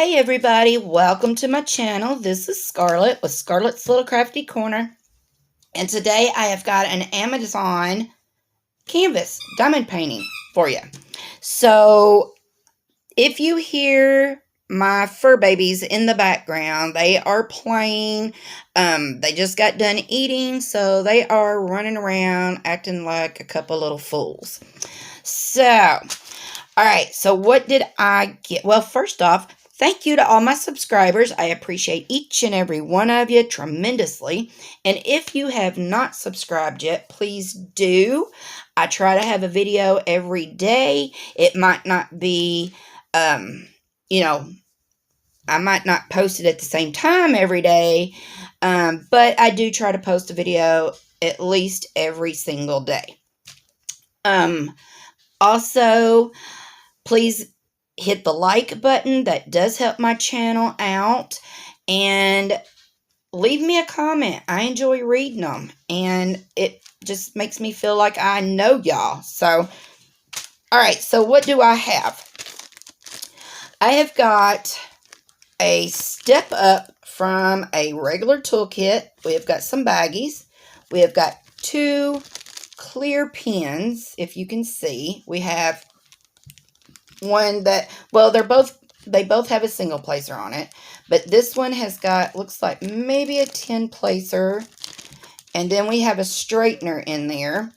Hey everybody, welcome to my channel. This is Scarlet with Scarlet's Little Crafty Corner. And today I have got an Amazon canvas diamond painting for you. So if you hear my fur babies in the background, they are playing. They just got done eating, so they are running around acting like a couple little fools. So, alright, so what did I get? Well, first off, thank you to all my subscribers. I appreciate each and every one of you tremendously. And if you have not subscribed yet, please do. I try to have a video every day. It might not be, I might not post it at the same time every day. But I do try to post a video at least every single day. Also, please hit the like button. That does help my channel out. And leave me a comment. I enjoy reading them. And it just makes me feel like I know y'all. So, alright. So, what do I have? I have got a step up from a regular toolkit. We have got some baggies. We have got two clear pens, if you can see. We have one that, well, they both have a single placer on it, but this one has got, looks like maybe a 10 placer, and then we have a straightener in there,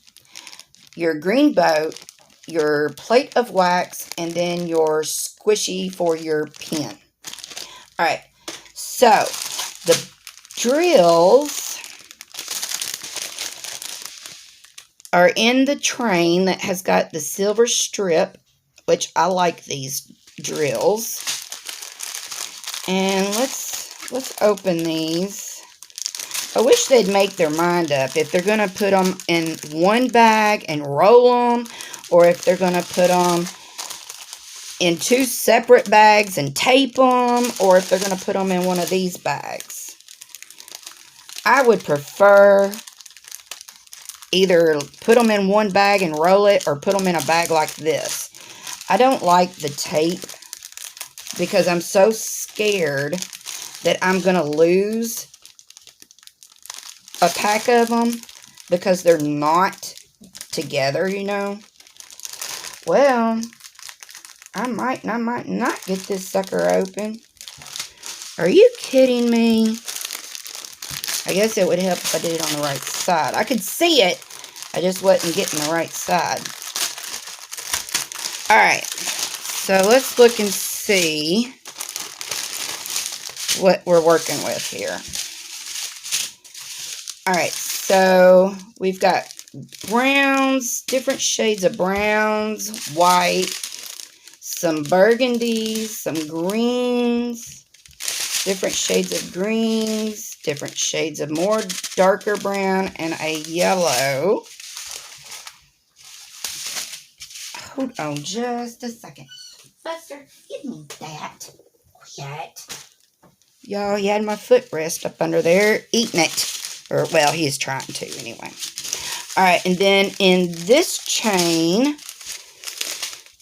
your green boat, your plate of wax, and then your squishy for your pen. All right, so the drills are in the train that has got the silver strip, which I like these drills. And let's open these. I wish they'd make their mind up if they're going to put them in one bag and roll them, or if they're going to put them in two separate bags and tape them, or if they're going to put them in one of these bags. I would prefer either put them in one bag and roll it, or put them in a bag like this. I don't like the tape because I'm so scared that I'm going to lose a pack of them because they're not together, you know. Well, I might not get this sucker open. Are you kidding me? I guess it would help if I did it on the right side. I could see it. I just wasn't getting the right side. Alright. So let's look and see what we're working with here. Alright. So we've got browns, different shades of browns, white, some burgundies, some greens, different shades of greens, different shades of more darker brown, and a yellow. Hold on just a second. Buster, give me that. Quiet. Y'all, he had my footrest up under there eating it. Or, well, he is trying to anyway. Alright, and then in this chain,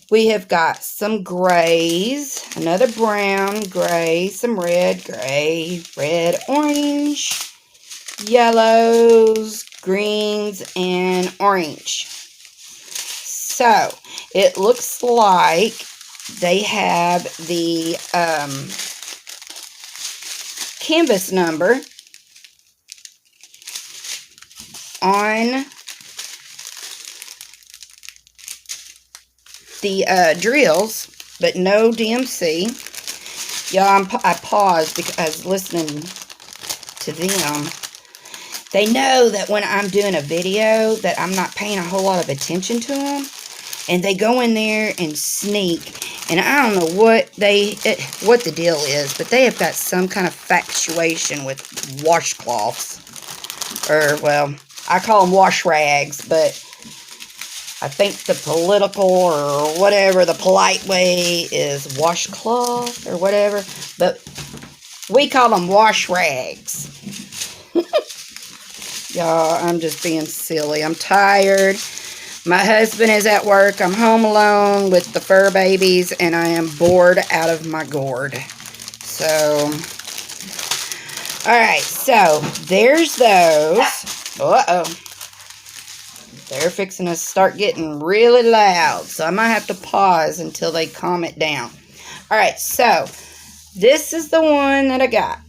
we have got some grays, another brown, gray, some red, gray, red, orange, yellows, greens, and orange. So, it looks like they have the canvas number on the drills, but no DMC. Y'all, I paused because I was listening to them. They know that when I'm doing a video that I'm not paying a whole lot of attention to them. And they go in there and sneak. And I don't know what the deal is, but they have got some kind of infatuation with washcloths. Or, well, I call them wash rags, but I think the political or whatever, the polite way is washcloth or whatever. But we call them wash rags. Y'all, I'm just being silly. I'm tired. My husband is at work. I'm home alone with the fur babies, and I am bored out of my gourd. So, alright, so there's those. Uh-oh. They're fixing to start getting really loud, so I might have to pause until they calm it down. Alright, so this is the one that I got.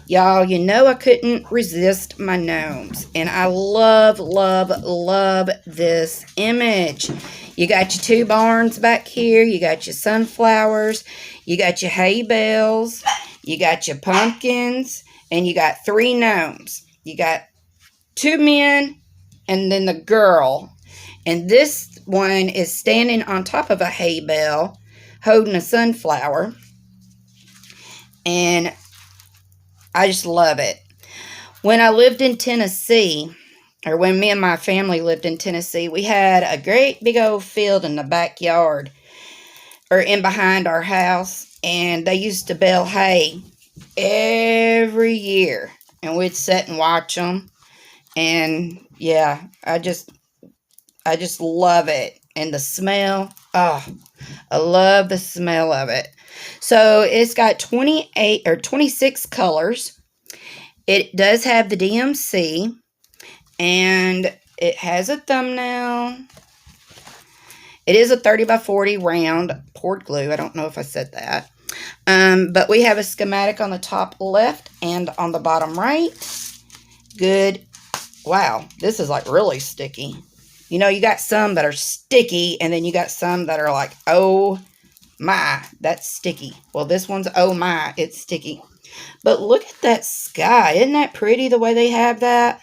Y'all, you know I couldn't resist my gnomes. And I love, love, love this image. You got your 2 barns back here. You got your sunflowers. You got your hay bales. You got your pumpkins. And you got 3 gnomes. You got 2 men and then the girl. And this one is standing on top of a hay bale holding a sunflower. And I just love it. When I lived in Tennessee, or when me and my family lived in Tennessee, we had a great big old field in the backyard, or in behind our house, and they used to bale hay every year, and we'd sit and watch them, and yeah, I just love it, and the smell, oh, I love the smell of it. So it's got 28 or 26 colors. It does have the DMC, and it has a thumbnail. It is a 30 by 40 round poured glue. I don't know if I said that. But we have a schematic on the top left and on the bottom right. Good. Wow, this is like really sticky. You know, you got some that are sticky, and then you got some that are like, oh my, that's sticky. Well, this one's, oh my, it's sticky. But look at that sky. Isn't that pretty the way they have that?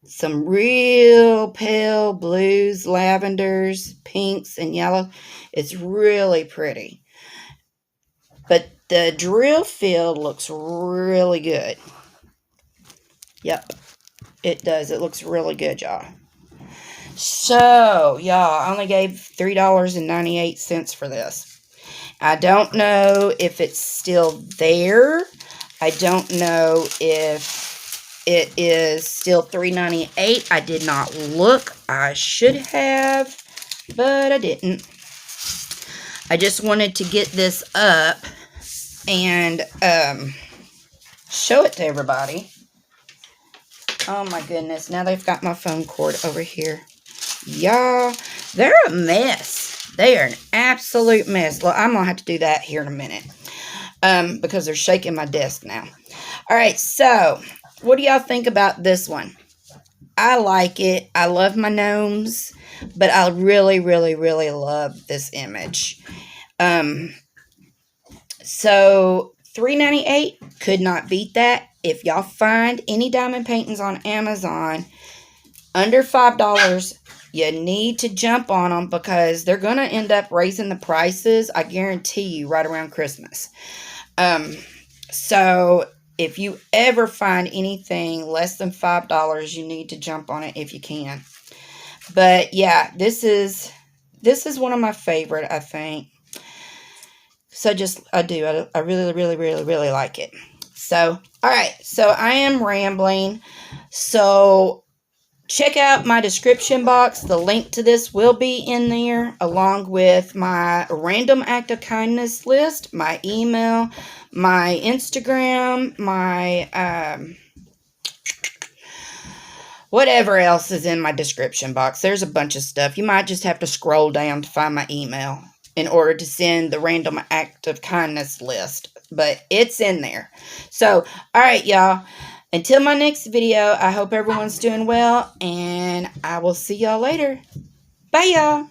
Some real pale blues, lavenders, pinks, and yellow. It's really pretty. But the drill field looks really good. Yep, it does. It looks really good, y'all. So, y'all, I only gave $3.98 for this. I don't know if it's still there. I don't know if it is still $3.98. I did not look. I should have, but I didn't. I just wanted to get this up and show it to everybody. Oh my goodness, now they've got my phone cord over here. Y'all, they're a mess. They are an absolute mess. Well, I'm going to have to do that here in a minute. Because they're shaking my desk now. Alright, so, what do y'all think about this one? I like it. I love my gnomes. But I really, really, really love this image. So, $3.98, could not beat that. If y'all find any diamond paintings on Amazon under $5, you need to jump on them because they're going to end up raising the prices, I guarantee you, right around Christmas. So if you ever find anything less than $5, you need to jump on it if you can. But yeah, this is one of my favorite, I think. So I really, really, really, really like it. So, all right. So I am rambling. So check out my description box. The link to this will be in there, along with my random act of kindness list, my email, my Instagram, my whatever else is in my description box. There's a bunch of stuff. You might just have to scroll down to find my email in order to send the random act of kindness list. But it's in there. So, all right, y'all. Until my next video, I hope everyone's doing well, and I will see y'all later. Bye, y'all.